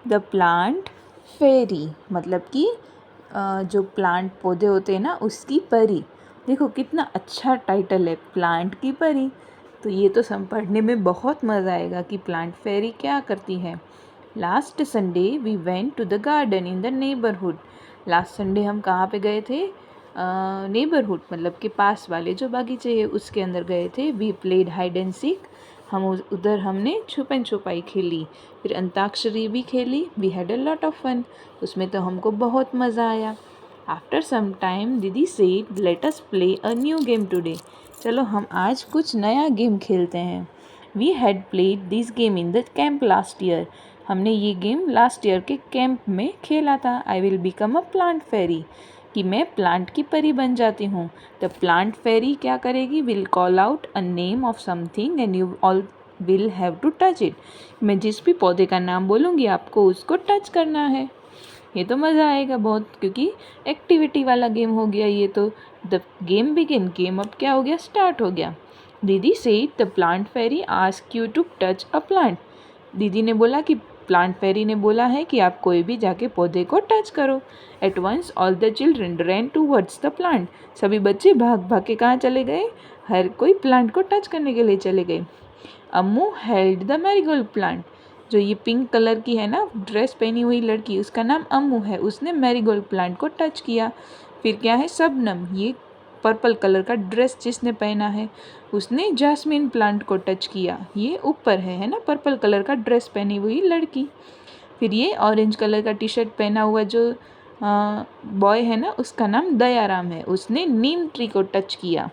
The plant फेरी, मतलब कि जो प्लांट पौधे होते हैं ना उसकी परी। देखो कितना अच्छा टाइटल है, प्लांट की परी। तो ये तो सब पढ़ने में बहुत मज़ा आएगा कि प्लांट फेरी क्या करती है। Last Sunday we went to the garden in the neighbourhood. Last Sunday हम कहाँ पे गए थे? नेबरहुड मतलब कि पास वाले जो बागीचे है उसके अंदर गए थे। We played hide and seek, हम उधर हमने छुपन छुपाई खेली, फिर अंताक्षरी भी खेली। We had a lot of fun, उसमें तो हमको बहुत मज़ा आया। आफ्टर सम टाइम दीदी said let us play a new game today. चलो हम आज कुछ नया गेम खेलते हैं। We had played this game in the camp last year. हमने ये गेम लास्ट ईयर के कैंप में खेला था। I will become a plant fairy, कि मैं प्लांट की परी बन जाती हूँ। द प्लांट फेरी क्या करेगी? Will call out a name of something and you all will have to touch it. मैं जिस भी पौधे का नाम बोलूँगी आपको उसको टच करना है। ये तो मज़ा आएगा बहुत, क्योंकि एक्टिविटी वाला गेम हो गया ये तो। द गेम बिगिन, गेम अब क्या हो गया? स्टार्ट हो गया। दीदी said the plant fairy ask you to touch a plant. दीदी ने बोला कि प्लांट फेरी ने बोला है कि आप कोई भी जाके पौधे को टच करो। At once all the children ran towards the plant. सभी बच्चे भाग भाग के कहाँ चले गए? हर कोई प्लांट को टच करने के लिए चले गए। अम्मू हेल्ड द मैरीगोल्ड प्लांट। जो ये पिंक कलर की है ना ड्रेस पहनी हुई लड़की, उसका नाम अम्मू है, उसने मैरीगोल्ड प्लांट को टच किया। फिर क्या है? शबनम, ये पर्पल कलर का ड्रेस जिसने पहना है उसने जैस्मिन प्लांट को टच किया। ये ऊपर है ना पर्पल कलर का ड्रेस पहनी हुई लड़की। फिर ये ऑरेंज कलर का टी शर्ट पहना हुआ जो बॉय है ना उसका नाम दयाराम है, उसने नीम ट्री को टच किया।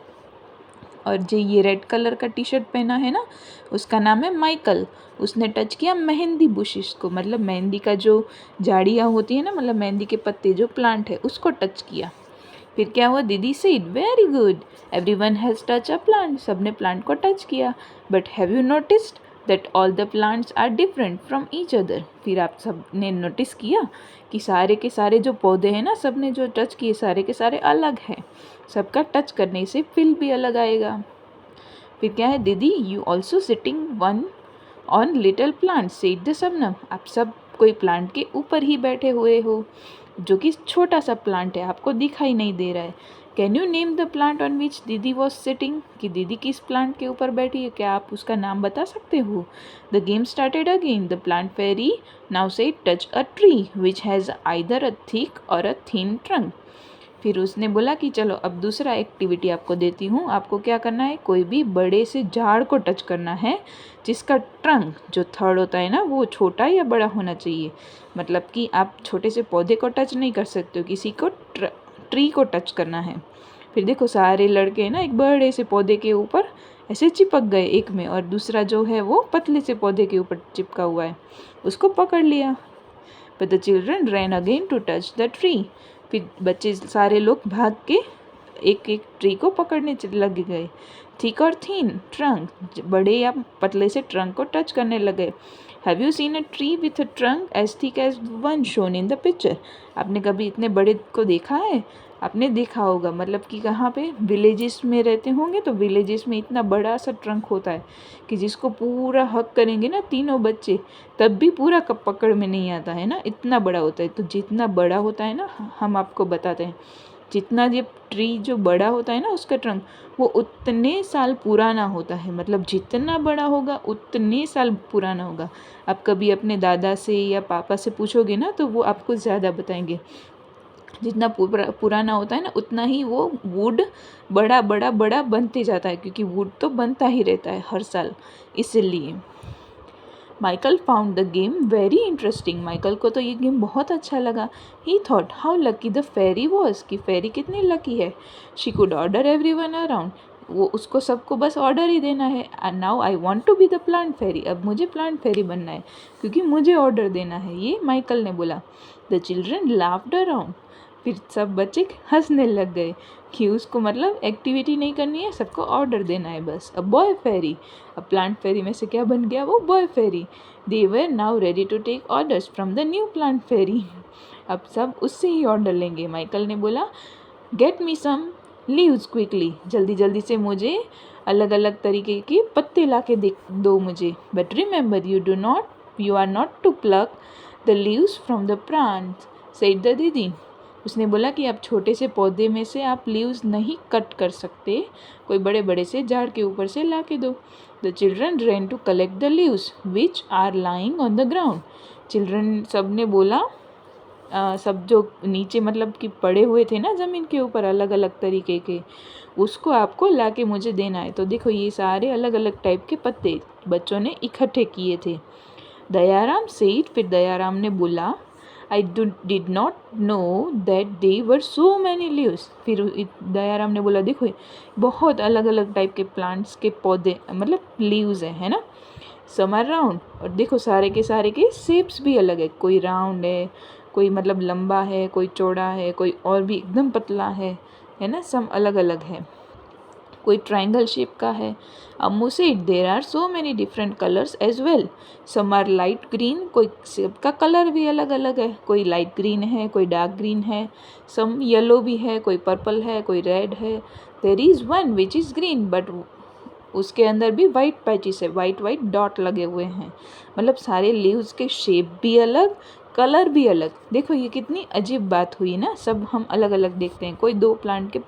और जो ये रेड कलर का टी शर्ट पहना है ना उसका नाम है माइकल, उसने टच किया मेहंदी बुशिश को, मतलब मेहंदी का जो झाड़ियाँ होती है ना, मतलब मेहंदी के पत्ते जो प्लांट है उसको टच किया। फिर क्या हुआ? दीदी said very good, everyone has touch a plant. सबने प्लांट को टच किया। But have you noticed that all the plants are different from each other. फिर आप सब ने नोटिस किया कि सारे के सारे जो पौधे हैं ना सब ने जो टच किए सारे के सारे अलग हैं। सबका टच करने से फील भी अलग आएगा। फिर क्या है? दीदी you also sitting one on little plant said the Shabnam. आप सब कोई प्लांट के ऊपर ही बैठे हुए हो, जो कि छोटा सा प्लांट है, आपको दिखाई नहीं दे रहा है। Can you name the plant on which दीदी वॉज सिटिंग? कि दीदी किस प्लांट के ऊपर बैठी है, क्या आप उसका नाम बता सकते हो? The game started again. The plant fairy now said touch a tree which has either a thick or a thin trunk. फिर उसने बोला कि चलो अब दूसरा एक्टिविटी आपको देती हूँ। आपको क्या करना है? कोई भी बड़े से झाड़ को टच करना है जिसका ट्रंक जो थर्ड होता है ना वो छोटा या बड़ा होना चाहिए। मतलब कि आप छोटे से पौधे को टच नहीं कर सकते हो, किसी को ट्री को टच करना है। फिर देखो सारे लड़के ना एक बड़े से पौधे के ऊपर ऐसे चिपक गए एक में, और दूसरा जो है वो पतले से पौधे के ऊपर चिपका हुआ है, उसको पकड़ लिया। But the children ran again to touch the tree. फिर बच्चे सारे लोग भाग के एक एक ट्री को पकड़ने लग गए। थिक और थीन ट्रंक, बड़े या पतले से ट्रंक को टच करने लगे। Have you seen a tree with a trunk as thick as one shown in the picture? आपने कभी इतने बड़े को देखा है? आपने देखा होगा, मतलब कि कहाँ पे विलेजेस में रहते होंगे तो विलेजेस में इतना बड़ा सा ट्रंक होता है कि जिसको पूरा हक करेंगे ना तीनों बच्चे तब भी पूरा कप पकड़ में नहीं आता है ना, इतना बड़ा होता है। तो जितना बड़ा होता है ना, हम आपको बताते हैं, जितना ये ट्री जो बड़ा होता है ना उसका ट्रंक वो उतने साल पुराना होता है। मतलब जितना बड़ा होगा उतने साल पुराना होगा। आप कभी अपने दादा से या पापा से पूछोगे ना तो वो आपको ज़्यादा बताएंगे। जितना पुराना होता है ना उतना ही वो वुड बड़ा बड़ा बड़ा बनते जाता है, क्योंकि वुड तो बनता ही रहता है हर साल, इसलिए। Michael found the game very interesting. Michael को तो ये गेम बहुत अच्छा लगा। He thought how lucky the fairy was, कि फेरी कितनी लकी है। She could order everyone around, वो उसको सबको बस ऑर्डर ही देना है। And now I want to be the plant fairy, अब मुझे प्लांट फेरी बनना है क्योंकि मुझे ऑर्डर देना है, ये माइकल ने बोला। The children laughed around. फिर सब बच्चे हंसने लग गए कि उसको मतलब एक्टिविटी नहीं करनी है, सबको ऑर्डर देना है बस। अब बॉय फेरी, अब प्लांट फेरी में से क्या बन गया? वो boy fairy. They were now ready to take orders from the new plant fairy. अब सब उससे ही ऑर्डर लेंगे। माइकल ने बोला get me some leaves quickly, जल्दी जल्दी से मुझे अलग अलग तरीके के पत्ते ला के दो मुझे। But remember you are not to pluck the leaves from the plant said the didi. उसने बोला कि आप छोटे से पौधे में से आप लीव्स नहीं कट कर सकते, कोई बड़े बड़े से झाड़ के ऊपर से ला के दो। The children ran to collect the leaves which are lying on the ground. Children सब ने बोला, सब जो नीचे मतलब कि पड़े हुए थे ना ज़मीन के ऊपर अलग अलग तरीके के, उसको आपको ला के मुझे देना है। तो देखो ये सारे अलग अलग टाइप के पत्ते बच्चों ने इकट्ठे किए थे। दयाराम सेड, फिर दयाराम ने बोला, I did not know that they were so many leaves। फिर दयाराम ने बोला देखो बहुत अलग अलग टाइप के प्लांट्स के पौधे मतलब लीव्स है ना। सम आर राउंड, और देखो सारे के शेप्स भी अलग है, कोई राउंड है, कोई मतलब लंबा है, कोई चौड़ा है, कोई और भी एकदम पतला है ना, सब अलग अलग है, कोई ट्रायंगल शेप का है। Ammu said there are so many different colours as well. Some are light green, कोई सबका कलर भी अलग अलग है, कोई लाइट ग्रीन है, कोई डार्क ग्रीन है, सम येलो भी है, कोई पर्पल है, कोई रेड है। There is one which is green, but उसके अंदर भी वाइट पैचेस है, वाइट वाइट डॉट लगे हुए हैं। मतलब सारे लीव्स के शेप भी अलग, कलर भी अलग। देखो ये कितनी अजीब बात हुई ना, सब हम अलग अलग देखते हैं, कोई दो प्लांट के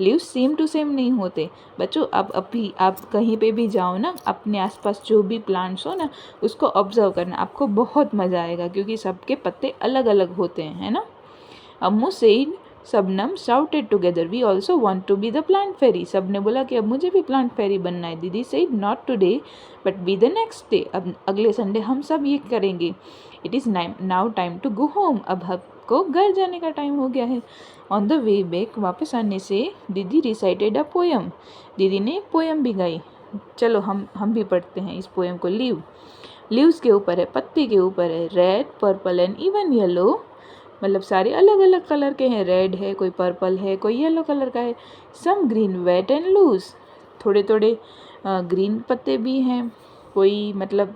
लीव्स सेम टू सेम नहीं होते। बच्चों अब अभी आप कहीं पे भी जाओ ना, अपने आसपास जो भी प्लांट्स हो ना उसको ऑब्जर्व करना, आपको बहुत मज़ा आएगा क्योंकि सबके पत्ते अलग अलग होते हैं, है ना। Ammu said, Shabnam shouted together, we also want to be the plant fairy. सब ने बोला कि अब मुझे भी प्लांट फेरी बनना है। दीदी said, not today but be the next day, अब अगले संडे हम सब ये करेंगे। It is now time to go home, अब हमको घर जाने का टाइम हो गया है। ऑन द वे बैक, वापस आने से दीदी रिसाइटेड अ पोएम, दीदी ने पोएम भी गाई। चलो हम भी पढ़ते हैं इस पोएम को। लीव्स के ऊपर है, पत्ते के ऊपर है, red purple and even yellow, मतलब सारे अलग अलग कलर के हैं, रेड है, कोई पर्पल है, कोई येलो कलर का है। Some green wet and loose, थोड़े थोड़े ग्रीन पत्ते भी हैं, कोई मतलब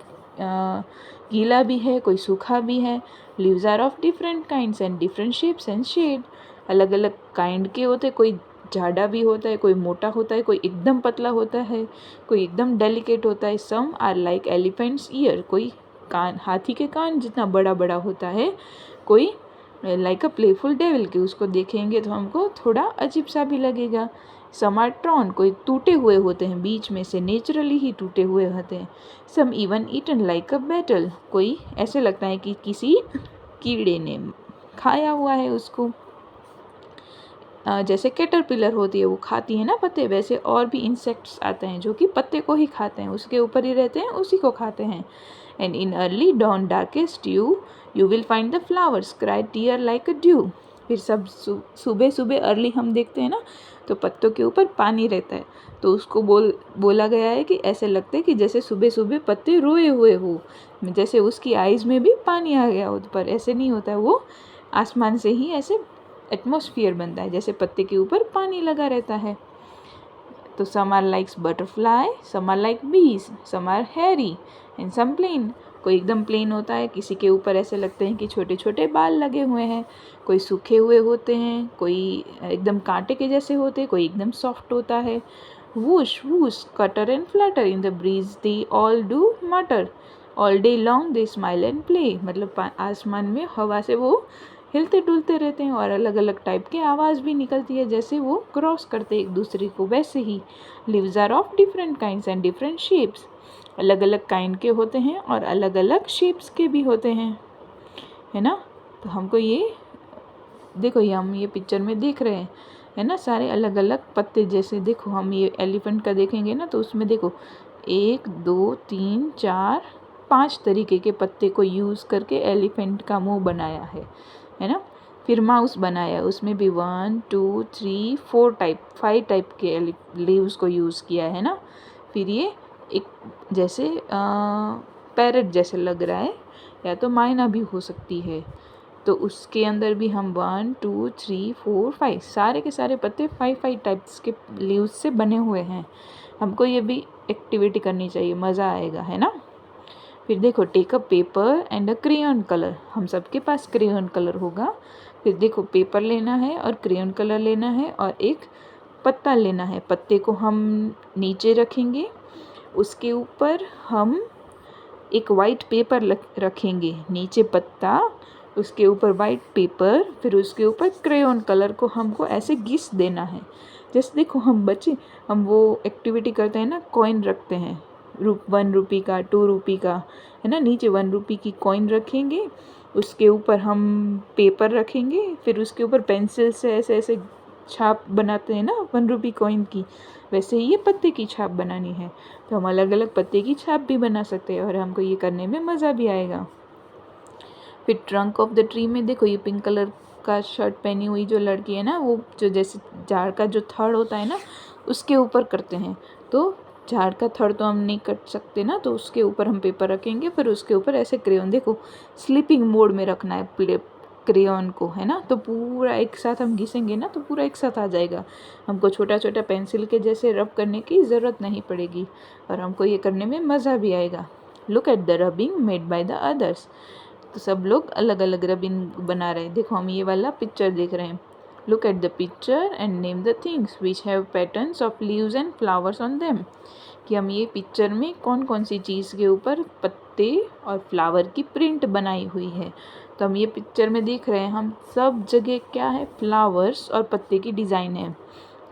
गीला भी है, कोई सूखा भी है। Leaves are of different kinds and different shapes and shade, अलग अलग काइंड के होते, कोई झाड़ा भी होता है, कोई मोटा होता है, कोई एकदम पतला होता है, कोई एकदम डेलिकेट होता है। Some are like elephant's ear, कोई कान हाथी के कान जितना बड़ा बड़ा होता है, कोई लाइक अ प्लेफुल डेविल के, उसको देखेंगे तो हमको थोड़ा अजीब सा भी लगेगा। सम आर ट्रॉन, कोई टूटे हुए होते हैं, बीच में से नेचुरली ही टूटे हुए होते हैं। Some even eaten like a battle, कोई ऐसे लगता है कि किसी कीड़े ने खाया हुआ है उसको। जैसे कैटरपिलर होती है वो खाती है ना पत्ते, वैसे और भी इंसेक्ट्स आते हैं जो कि पत्ते को ही खाते हैं, उसके ऊपर ही रहते हैं, उसी को खाते हैं। And in early dawn darkest you will find the flowers cry tear like a dew. फिर सब सुबह सुबह अर्ली हम देखते हैं ना तो पत्तों के ऊपर पानी रहता है, तो उसको बोला गया है कि ऐसे लगता है कि जैसे सुबह सुबह पत्ते रोए हुए हो, जैसे उसकी आइज़ में भी पानी आ गया हो, पर ऐसे नहीं होता है, वो आसमान से ही ऐसे एटमॉस्फेयर बनता है, जैसे पत्ते के ऊपर पानी लगा रहता है। तो some are likes butterfly, some are like bees, some are hairy and some plain, कोई एकदम प्लेन होता है, किसी के ऊपर ऐसे लगते हैं कि छोटे छोटे बाल लगे हुए हैं, कोई सूखे हुए होते हैं, कोई एकदम कांटे के जैसे होते हैं, कोई एकदम सॉफ्ट होता है। Whoosh whoosh cutter and flutter in the breeze they all do matter, all day long they smile and play, मतलब आसमान में हवा से वो हिलते डुलते रहते हैं और अलग अलग टाइप की आवाज़ भी निकलती है, जैसे वो क्रॉस करते एक दूसरे को, वैसे ही। Leaves are of different kinds and different shapes, अलग अलग काइंड के होते हैं और अलग अलग शेप्स के भी होते हैं, है ना। तो हमको ये देखो, ये हम ये पिक्चर में देख रहे हैं, है ना, सारे अलग अलग पत्ते। जैसे देखो हम ये एलिफेंट का देखेंगे ना तो उसमें देखो 1 2 3 4 5 तरीके के पत्ते को यूज़ करके एलिफेंट का मुंह बनाया है ना। फिर माउस बनाया, उसमें भी 1 2 3 4 5 टाइप के लीव्स को यूज़ किया है ना। फिर ये एक जैसे पैरेट जैसे लग रहा है, या तो मायना भी हो सकती है, तो उसके अंदर भी हम 1 2 3 4 5 सारे के सारे पत्ते 5 टाइप्स के लीव्स से बने हुए हैं। हमको ये भी एक्टिविटी करनी चाहिए, मज़ा आएगा, है ना। फिर देखो take a paper and a crayon colour, हम सबके पास क्रेयॉन कलर होगा। फिर देखो पेपर लेना है और क्रेयॉन कलर लेना है और एक पत्ता लेना है, पत्ते को हम नीचे रखेंगे, उसके ऊपर हम एक वाइट पेपर रखेंगे, नीचे पत्ता, उसके ऊपर वाइट पेपर, फिर उसके ऊपर क्रेयॉन कलर को हमको ऐसे घिस देना है। जैसे देखो हम बच्चे, हम वो एक्टिविटी करते हैं ना, कॉइन रखते हैं, 1 रुपये का, 2 रुपये का, है ना, नीचे 1 रुपये की कॉइन रखेंगे, उसके ऊपर हम पेपर रखेंगे, फिर उसके ऊपर पेंसिल से ऐसे ऐसे छाप बनाते हैं ना 1 रुपये कॉइन की, वैसे ही ये पत्ते की छाप बनानी है। तो हम अलग अलग पत्ते की छाप भी बना सकते हैं और हमको ये करने में मज़ा भी आएगा। फिर ट्रंक ऑफ द ट्री में देखो, ये पिंक कलर का शर्ट पहनी हुई जो लड़की है ना, वो जो जैसे झाड़ का जो थड़ होता है ना, उसके ऊपर करते हैं। तो झाड़ का थड़ तो हम नहीं कट सकते ना, तो उसके ऊपर हम पेपर रखेंगे, फिर उसके ऊपर ऐसे क्रेयॉन, देखो स्लीपिंग मोड में रखना है क्रेयॉन को, है ना, तो पूरा एक साथ हम घिसेंगे ना तो पूरा एक साथ आ जाएगा। हमको छोटा छोटा पेंसिल के जैसे रब करने की ज़रूरत नहीं पड़ेगी और हमको ये करने में मज़ा भी आएगा। Look at the rubbing made by the others. तो सब लोग अलग अलग रबिंग बना रहे हैं। देखो हम ये वाला पिक्चर देख रहे हैं। Look at the picture and name the things which have patterns of leaves and flowers on them. कि हम ये पिक्चर में कौन कौन सी चीज़ के ऊपर पत्ते और फ्लावर की प्रिंट बनाई हुई है। तो हम ये पिक्चर में देख रहे हैं, हम सब जगह क्या है, फ्लावर्स और पत्ते की डिज़ाइन है।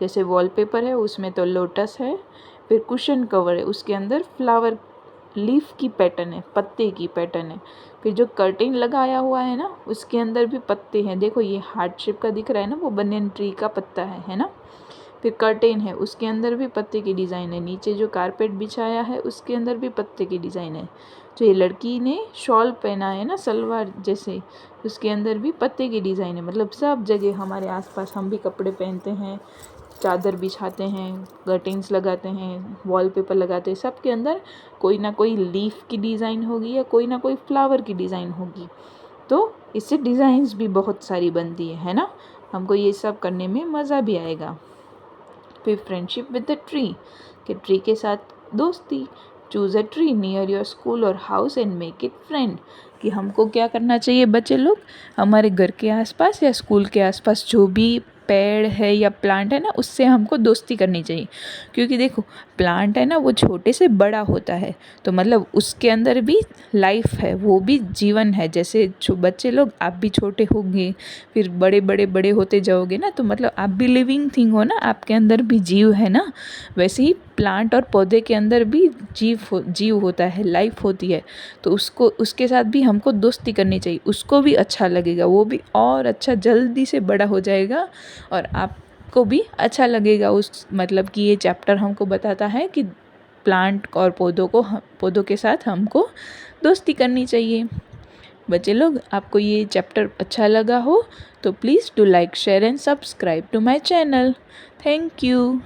जैसे वॉलपेपर है उसमें तो लोटस है, फिर कुशन कवर है उसके अंदर फ्लावर लीफ की पैटर्न है, पत्ते की पैटर्न है। फिर जो कर्टेन लगाया हुआ है ना, उसके अंदर भी पत्ते हैं। देखो ये हार्ट शेप का दिख रहा है ना, वो बनियन ट्री का पत्ता है ना। फिर कर्टेन है, उसके अंदर भी पत्ते की डिज़ाइन है। नीचे जो कारपेट बिछाया है उसके अंदर भी पत्ते की डिज़ाइन है। जो ये लड़की ने शॉल पहना है ना, सलवार जैसे, उसके अंदर भी पत्ते की डिज़ाइन है। मतलब सब जगह हमारे आसपास हम भी कपड़े पहनते हैं, चादर बिछाते हैं, कर्टेन्स लगाते हैं, वॉलपेपर लगाते हैं, सब के अंदर कोई ना कोई लीफ की डिज़ाइन होगी या कोई ना कोई फ्लावर की डिज़ाइन होगी। तो इससे डिज़ाइंस भी बहुत सारी बनती है ना। हमको ये सब करने में मज़ा भी आएगा। फिर फ्रेंडशिप विद द ट्री, कि ट्री के साथ दोस्ती। Choose a tree near your school और house and make it friend. कि हमको क्या करना चाहिए बच्चे लोग, हमारे घर के आसपास या स्कूल के आसपास जो भी पेड़ है या प्लांट है ना, उससे हमको दोस्ती करनी चाहिए। क्योंकि देखो प्लांट है ना, वो छोटे से बड़ा होता है, तो मतलब उसके अंदर भी लाइफ है, वो भी जीवन है। जैसे बच्चे लोग, आप भी छोटे होंगे, फिर बड़े बड़े बड़े होते जाओगे ना, तो मतलब आप भी लिविंग थिंग हो ना, आपके अंदर भी जीव है ना। वैसे ही प्लांट और पौधे के अंदर भी जीव होता है, लाइफ होती है। तो उसके साथ भी हमको दोस्ती करनी चाहिए, उसको भी अच्छा लगेगा, वो भी और अच्छा जल्दी से बड़ा हो जाएगा और आपको भी अच्छा लगेगा। उस मतलब कि ये चैप्टर हमको बताता है कि प्लांट और पौधों के साथ हमको दोस्ती करनी चाहिए। बच्चे लोग, आपको ये चैप्टर अच्छा लगा हो तो please do like, share and subscribe to my channel. Thank you.